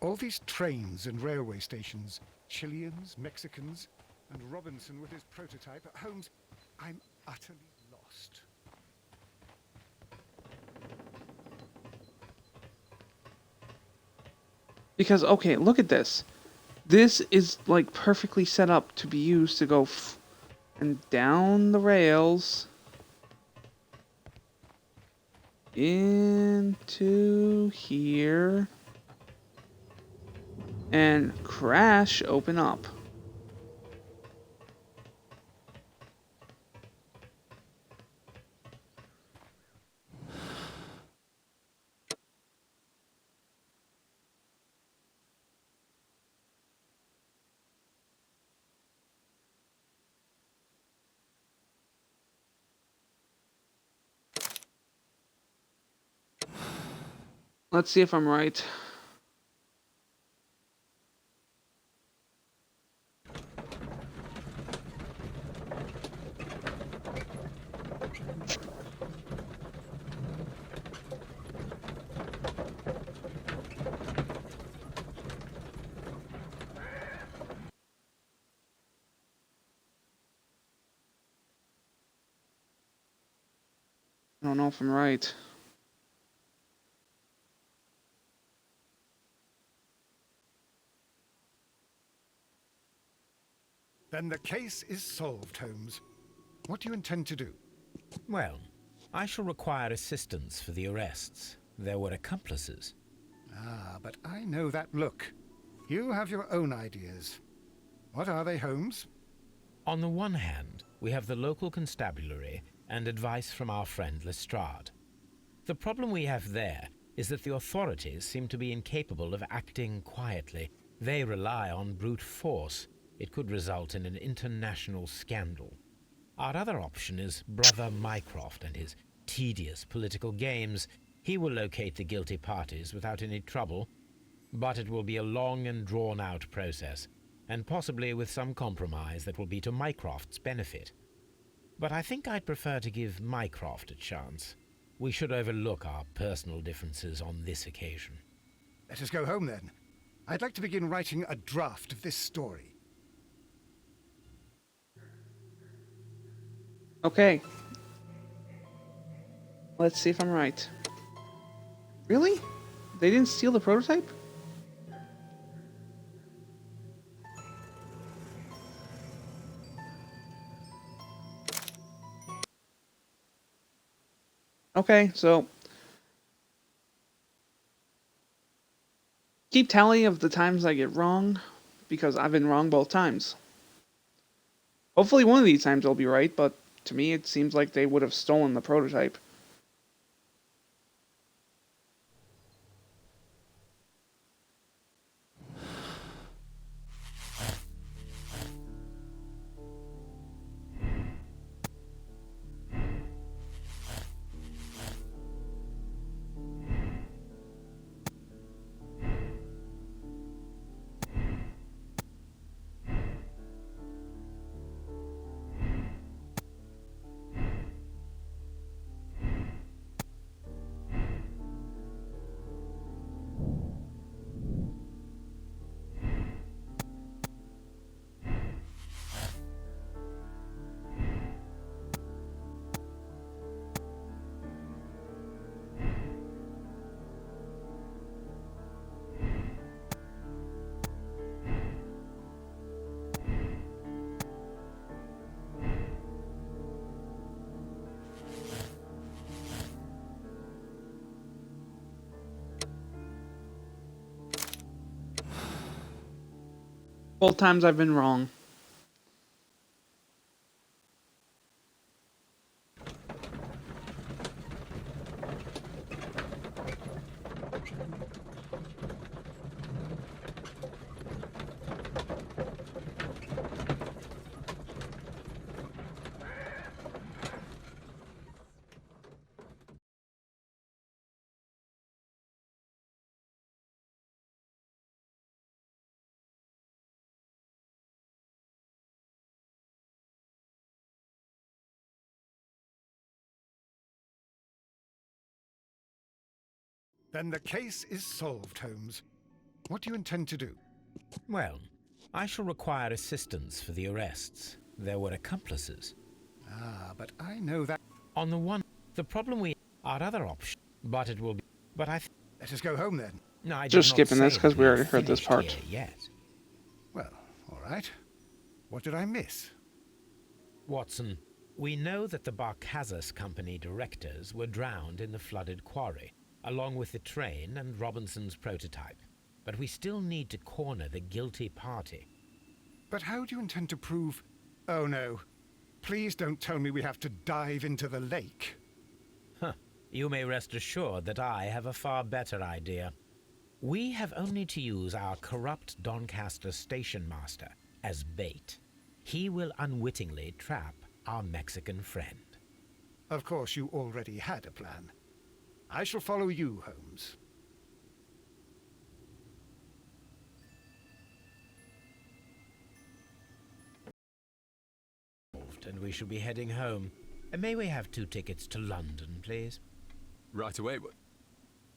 All these trains and railway stations, Chileans, Mexicans, and Robinson with his prototype. Holmes, I'm utterly lost. Because, okay, look at this. This is, like, perfectly set up to be used to go and down the rails into here and crash open up. Let's see if I'm right. I don't know if I'm right. Then the case is solved, Holmes. What do you intend to do? Well, I shall require assistance for the arrests. There were accomplices. Ah, but I know that look. You have your own ideas. What are they, Holmes? On the one hand, we have the local constabulary and advice from our friend Lestrade. The problem we have there is that the authorities seem to be incapable of acting quietly. They rely on brute force. It could result in an international scandal. Our other option is Brother Mycroft and his tedious political games. He will locate the guilty parties without any trouble, but it will be a long and drawn-out process, and possibly with some compromise that will be to Mycroft's benefit. But I think I'd prefer to give Mycroft a chance. We should overlook our personal differences on this occasion. Let us go home, then. I'd like to begin writing a draft of this story. Okay. Let's see if I'm right. Really? They didn't steal the prototype? Okay, so keep tally of the times I get wrong, because I've been wrong both times. Hopefully one of these times I'll be right, but to me it seems like they would have stolen the prototype. Both times I've been wrong. Then the case is solved, Holmes. What do you intend to do? Well, I shall require assistance for the arrests. There were accomplices. Ah, but I know that. On the one, the problem we our other option, but it will be. But Let us go home then. no, I Just did not skipping this say 'cause that we had already heard this finished part. here yet. Well, all right. What did I miss? Watson, we know that the Barkazas Company directors were drowned in the flooded quarry, along with the train and Robinson's prototype. But we still need to corner the guilty party. But how do you intend to prove... Oh, no. Please don't tell me we have to dive into the lake. Huh. You may rest assured that I have a far better idea. We have only to use our corrupt Doncaster station master as bait. He will unwittingly trap our Mexican friend. Of course, you already had a plan. I shall follow you, Holmes. And we shall be heading home. May we have 2 tickets to London, please? Right away.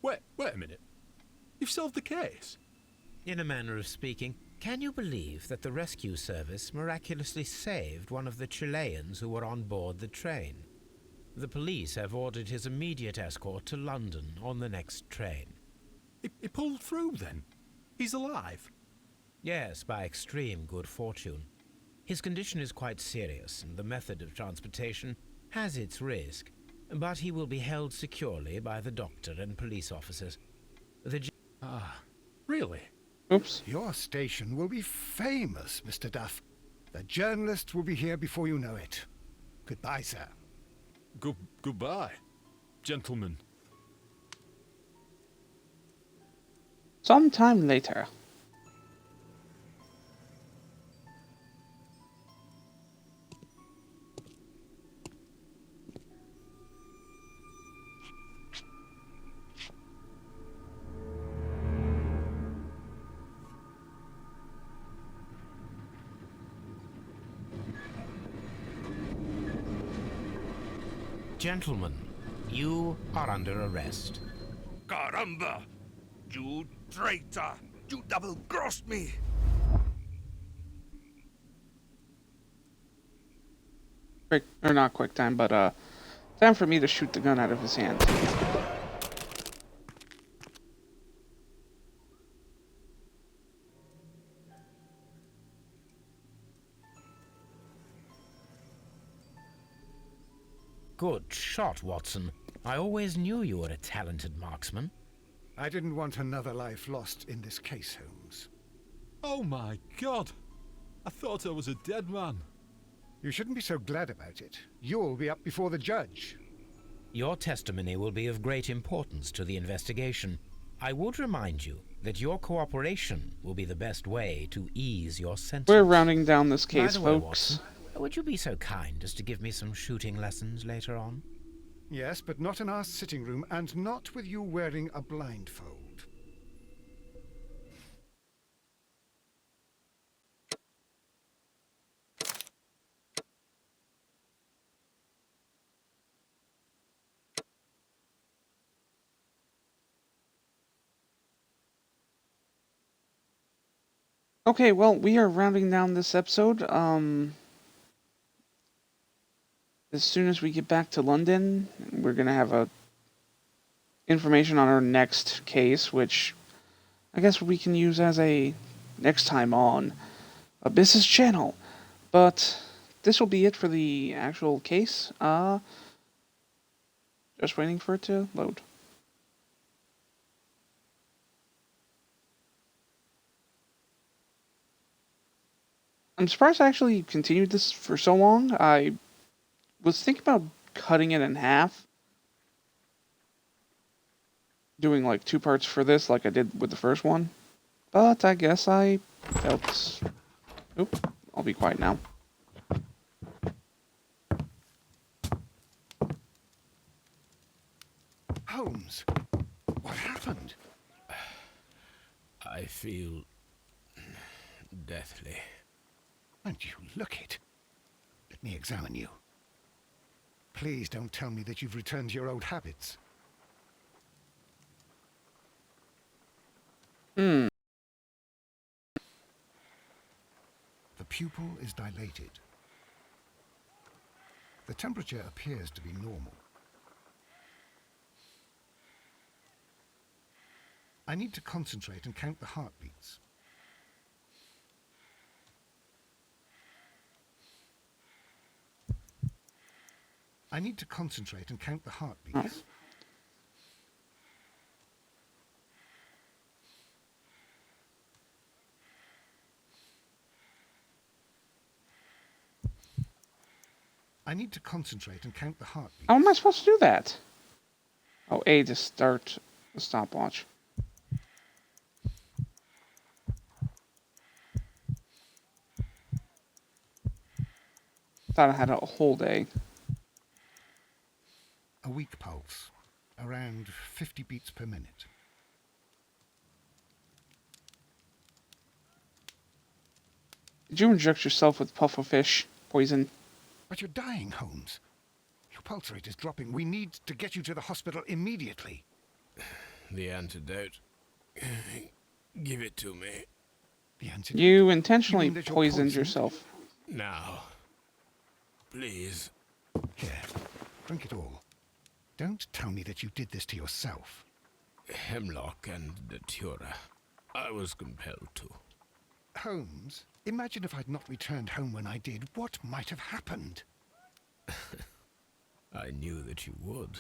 Wait a minute. You've solved the case? In a manner of speaking, can you believe that the rescue service miraculously saved one of the Chileans who were on board the train? The police have ordered his immediate escort to London on the next train. He pulled through then? He's alive? Yes, by extreme good fortune. His condition is quite serious, and the method of transportation has its risk, but he will be held securely by the doctor and police officers. Really? Oops. Your station will be famous, Mr. Duff. The journalists will be here before you know it. Goodbye, sir. Goodbye, gentlemen. Sometime later. Gentlemen, you are under arrest. Caramba! You traitor! You double-crossed me! Quick, or not quick time, but time for me to shoot the gun out of his hand. Good shot, Watson. I always knew you were a talented marksman. I didn't want another life lost in this case, Holmes. Oh my God! I thought I was a dead man. You shouldn't be so glad about it. You'll be up before the judge. Your testimony will be of great importance to the investigation. I would remind you that your cooperation will be the best way to ease your sentence. We're rounding down this By case, the way, folks. Watson, would you be so kind as to give me some shooting lessons later on? Yes, but not in our sitting room, and not with you wearing a blindfold. Okay, well, we are rounding down this episode. As soon as we get back to London, we're gonna have a information on our next case, which I guess we can use as a next time on a business channel. But this will be it for the actual case. Just waiting for it to load. I'm surprised I actually continued this for so long. I was thinking about cutting it in half. Doing like 2 parts for this like I did with the first one. But I guess I felt... Oop, I'll be quiet now. Holmes, what happened? I feel deathly. And you look it. Let me examine you. Please don't tell me that you've returned to your old habits. pupil is dilated. The temperature appears to be normal. I need to concentrate and count the heartbeats. I need to concentrate and count the heartbeats. I need to concentrate and count the heartbeats. How am I supposed to do that? Oh, A to start the stopwatch. Thought I had a whole day. A weak pulse, around 50 beats per minute. Did you inject yourself with pufferfish poison? But you're dying, Holmes. Your pulse rate is dropping. We need to get you to the hospital immediately. The antidote. Give it to me. The antidote? You intentionally You mean that you're poisoned poisoned? yourself. Now. Please. Here, drink it all. Don't tell me that you did this to yourself. Hemlock and Datura. I was compelled to. Holmes, imagine if I'd not returned home when I did. What might have happened? I knew that you would.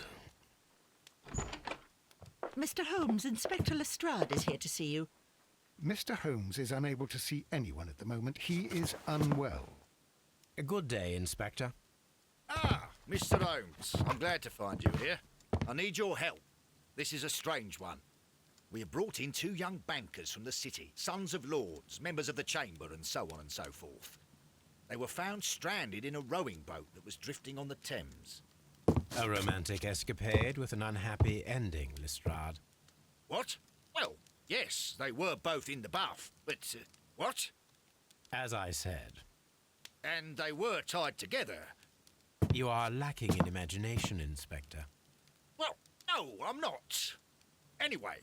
Mr. Holmes, Inspector Lestrade is here to see you. Mr. Holmes is unable to see anyone at the moment. He is unwell. A good day, Inspector. Ah, Mr. Holmes. I'm glad to find you here. I need your help. This is a strange one. We have brought in 2 young bankers from the city, sons of lords, members of the Chamber, and so on and so forth. They were found stranded in a rowing boat that was drifting on the Thames. A romantic escapade with an unhappy ending, Lestrade. What? Well, yes, they were both in the bath, but... what? As I said, And they were tied together. you are lacking in imagination, Inspector. Well, no, I'm not. Anyway,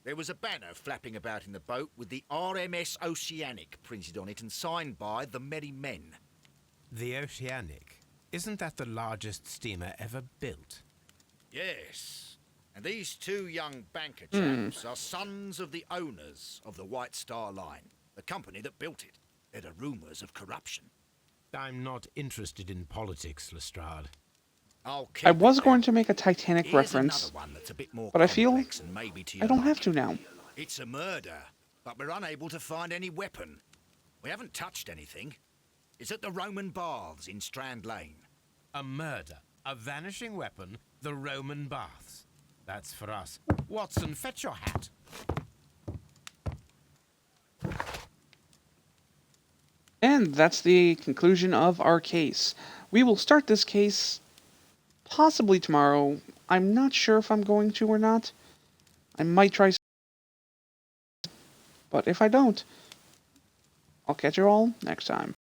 there was a banner flapping about in the boat with the RMS Oceanic printed on it and signed by the Merry Men. The Oceanic. Isn't that the largest steamer ever built? Yes. And these 2 young banker chaps are sons of the owners of the White Star Line, the company that built it. There are rumours of corruption. I'm not interested in politics, Lestrade. I'll keep I was it going then. to make a Titanic Here's reference, another one that's a bit more but I feel complex and maybe to I your don't have liking. to now. It's a murder, but we're unable to find any weapon. We haven't touched anything. It's at the Roman Baths in Strand Lane. A murder, a vanishing weapon, the Roman baths. That's for us. Watson, fetch your hat. And that's the conclusion of our case. We will start this case possibly tomorrow. I'm not sure if I'm going to or not. I might try, but if I don't, I'll catch you all next time.